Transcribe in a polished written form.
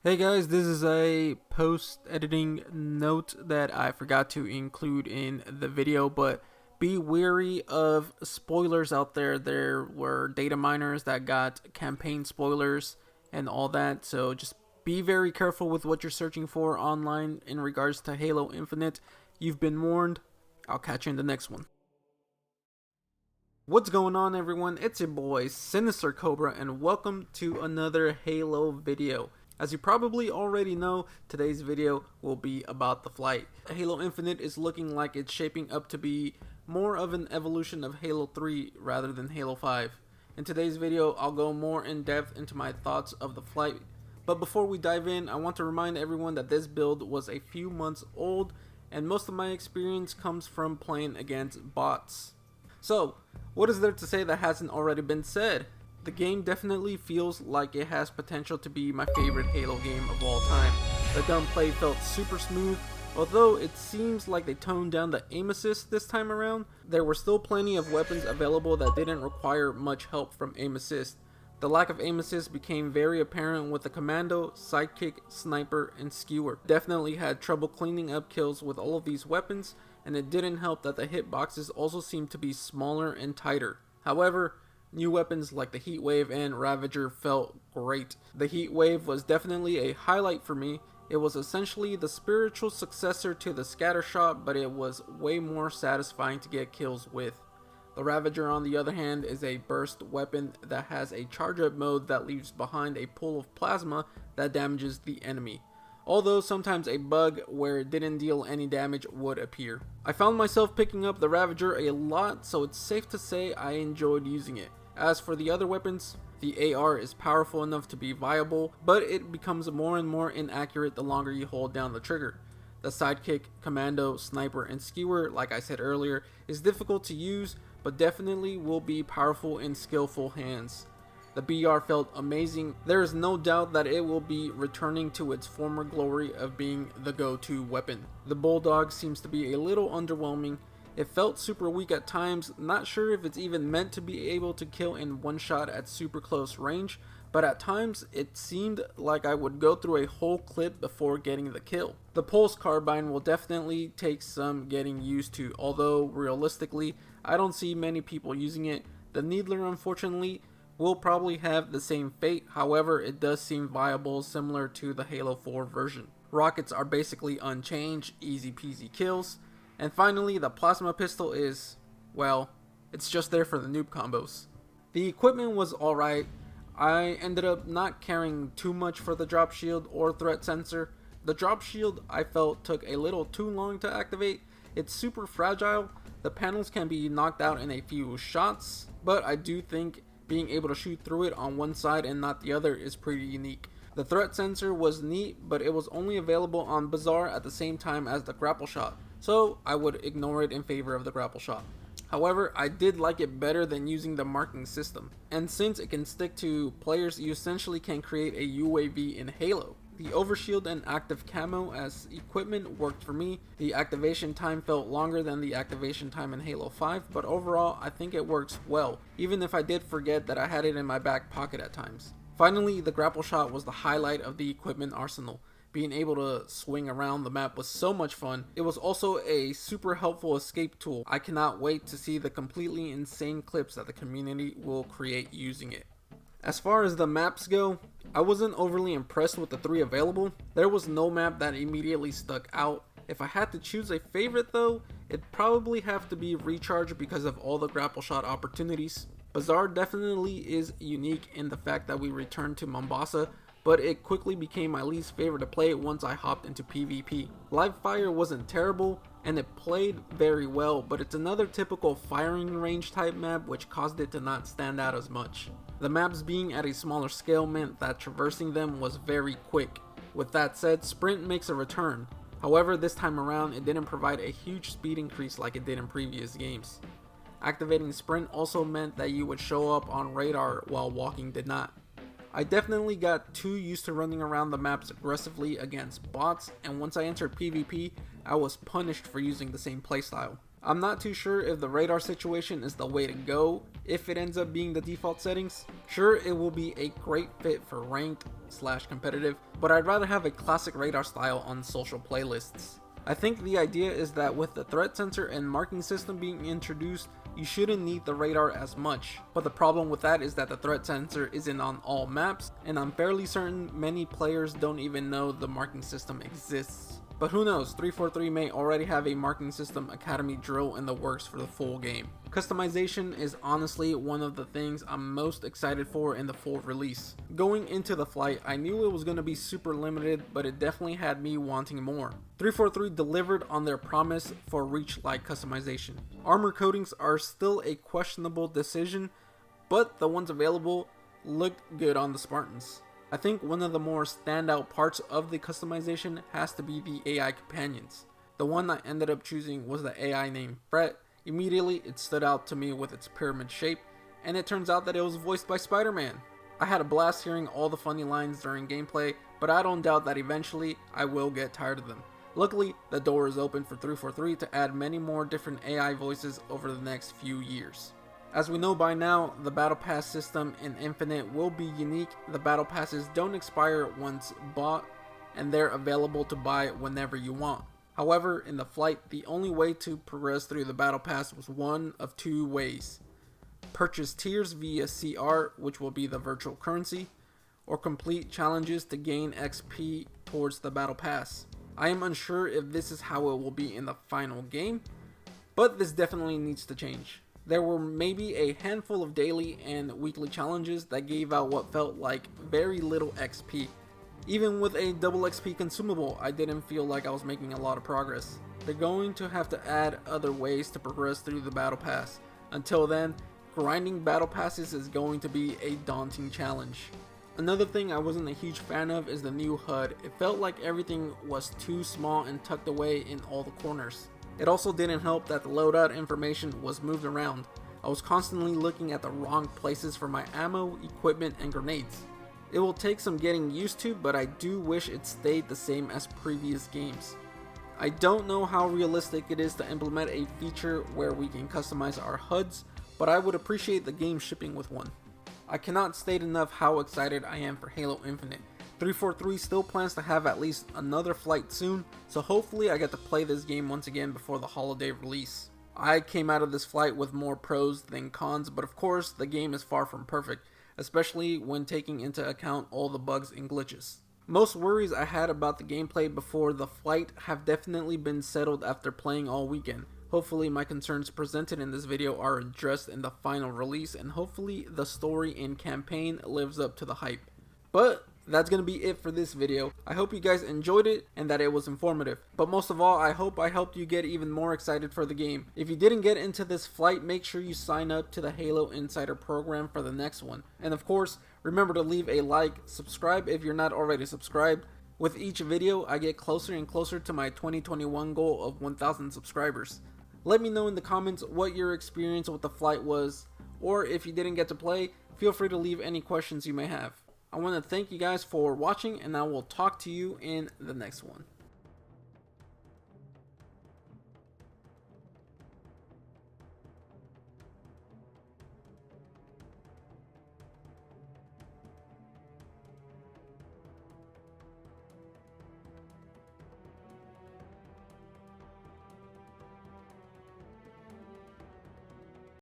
Hey guys, this is a post-editing note that I forgot to include in the video, but be wary of spoilers out there. There were data miners that got campaign spoilers and all that, so just be very careful with what you're searching for online in regards to Halo Infinite. You've been warned. I'll catch you in the next one. What's going on, everyone? It's your boy Sinister Cobra, and welcome to another Halo video. As you probably already know, today's video will be about the flight. Halo Infinite is looking like it's shaping up to be more of an evolution of Halo 3 rather than Halo 5. In today's video, I'll go more in depth into my thoughts of the flight. But before we dive in, I want to remind everyone that this build was a few months old, and most of my experience comes from playing against bots. So, what is there to say that hasn't already been said? The game definitely feels like it has potential to be my favorite Halo game of all time. The gunplay felt super smooth, although it seems like they toned down the aim assist this time around. There were still plenty of weapons available that didn't require much help from aim assist. The lack of aim assist became very apparent with the commando, sidekick, sniper, and skewer. Definitely had trouble cleaning up kills with all of these weapons, and it didn't help that the hitboxes also seemed to be smaller and tighter. However, new weapons like the Heatwave and Ravager felt great. The Heatwave was definitely a highlight for me. It was essentially the spiritual successor to the Scattershot, but it was way more satisfying to get kills with. The Ravager, on the other hand, is a burst weapon that has a charge-up mode that leaves behind a pool of plasma that damages the enemy, although sometimes a bug where it didn't deal any damage would appear. I found myself picking up the Ravager a lot, so it's safe to say I enjoyed using it. As for the other weapons, the AR is powerful enough to be viable, but it becomes more and more inaccurate the longer you hold down the trigger. The sidekick, commando, sniper, and skewer, like I said earlier, is difficult to use, but definitely will be powerful in skillful hands. The BR felt amazing. There is no doubt that it will be returning to its former glory of being the go-to weapon. The Bulldog seems to be a little underwhelming. It felt super weak at times, not sure if it's even meant to be able to kill in one shot at super close range, but at times it seemed like I would go through a whole clip before getting the kill. The Pulse Carbine will definitely take some getting used to, although realistically, I don't see many people using it. The Needler, unfortunately, will probably have the same fate. However, it does seem viable, similar to the Halo 4 version. Rockets are basically unchanged, easy peasy kills. And finally, the plasma pistol is, well, it's just there for the noob combos. The equipment was alright. I ended up not caring too much for the drop shield or threat sensor. The drop shield I felt took a little too long to activate. It's super fragile. The panels can be knocked out in a few shots, but I do think being able to shoot through it on one side and not the other is pretty unique. The threat sensor was neat, but it was only available on Bazaar at the same time as the grapple shot, so I would ignore it in favor of the grapple shot. However, I did like it better than using the marking system, and since it can stick to players, you essentially can create a UAV in Halo. The overshield and active camo as equipment worked for me. The activation time felt longer than the activation time in Halo 5, but overall I think it works well, even if I did forget that I had it in my back pocket at times. Finally, the grapple shot was the highlight of the equipment arsenal. Being able to swing around the map was so much fun. It was also a super helpful escape tool. I cannot wait to see the completely insane clips that the community will create using it. As far as the maps go, I wasn't overly impressed with the 3 available. There was no map that immediately stuck out. If I had to choose a favorite though, it'd probably have to be Recharge because of all the grapple shot opportunities. Bazaar definitely is unique in the fact that we returned to Mombasa, but it quickly became my least favorite to play once I hopped into PvP. Live fire wasn't terrible, and it played very well, but it's another typical firing range type map which caused it to not stand out as much. The maps being at a smaller scale meant that traversing them was very quick. With that said, Sprint makes a return. However, this time around it didn't provide a huge speed increase like it did in previous games. Activating Sprint also meant that you would show up on radar while walking did not. I definitely got too used to running around the maps aggressively against bots, and once I entered PvP, I was punished for using the same playstyle. I'm not too sure if the radar situation is the way to go if it ends up being the default settings. Sure, it will be a great fit for ranked, competitive, but I'd rather have a classic radar style on social playlists. I think the idea is that with the threat sensor and marking system being introduced, you shouldn't need the radar as much, but the problem with that is that the threat sensor isn't on all maps, and I'm fairly certain many players don't even know the marking system exists. But who knows, 343 may already have a marking system academy drill in the works for the full game. Customization is honestly one of the things I'm most excited for in the full release. Going into the flight, I knew it was going to be super limited, but it definitely had me wanting more. 343 delivered on their promise for reach-like customization. Armor coatings are still a questionable decision, but the ones available looked good on the Spartans. I think one of the more standout parts of the customization has to be the AI companions. The one I ended up choosing was the AI named Fret. Immediately it stood out to me with its pyramid shape, and it turns out that it was voiced by Spider-Man. I had a blast hearing all the funny lines during gameplay, but I don't doubt that eventually I will get tired of them. Luckily, the door is open for 343 to add many more different AI voices over the next few years. As we know by now, the Battle Pass system in Infinite will be unique. The Battle Passes don't expire once bought, and they're available to buy whenever you want. However, in the flight, the only way to progress through the Battle Pass was one of two ways. Purchase tiers via CR, which will be the virtual currency, or complete challenges to gain XP towards the Battle Pass. I am unsure if this is how it will be in the final game, but this definitely needs to change. There were maybe a handful of daily and weekly challenges that gave out what felt like very little XP. Even with a double XP consumable, I didn't feel like I was making a lot of progress. They're going to have to add other ways to progress through the Battle Pass. Until then, grinding Battle Passes is going to be a daunting challenge. Another thing I wasn't a huge fan of is the new HUD. It felt like everything was too small and tucked away in all the corners. It also didn't help that the loadout information was moved around. I was constantly looking at the wrong places for my ammo, equipment, and grenades. It will take some getting used to, but I do wish it stayed the same as previous games. I don't know how realistic it is to implement a feature where we can customize our HUDs, but I would appreciate the game shipping with one. I cannot state enough how excited I am for Halo Infinite. 343 still plans to have at least another flight soon, so hopefully I get to play this game once again before the holiday release. I came out of this flight with more pros than cons, but of course the game is far from perfect, especially when taking into account all the bugs and glitches. Most worries I had about the gameplay before the flight have definitely been settled after playing all weekend. Hopefully my concerns presented in this video are addressed in the final release, and hopefully the story and campaign lives up to the hype. But that's going to be it for this video. I hope you guys enjoyed it and that it was informative. But most of all, I hope I helped you get even more excited for the game. If you didn't get into this flight, make sure you sign up to the Halo Insider program for the next one. And of course, remember to leave a like, subscribe if you're not already subscribed. With each video, I get closer and closer to my 2021 goal of 1,000 subscribers. Let me know in the comments what your experience with the flight was, or if you didn't get to play, feel free to leave any questions you may have. I want to thank you guys for watching, and I will talk to you in the next one.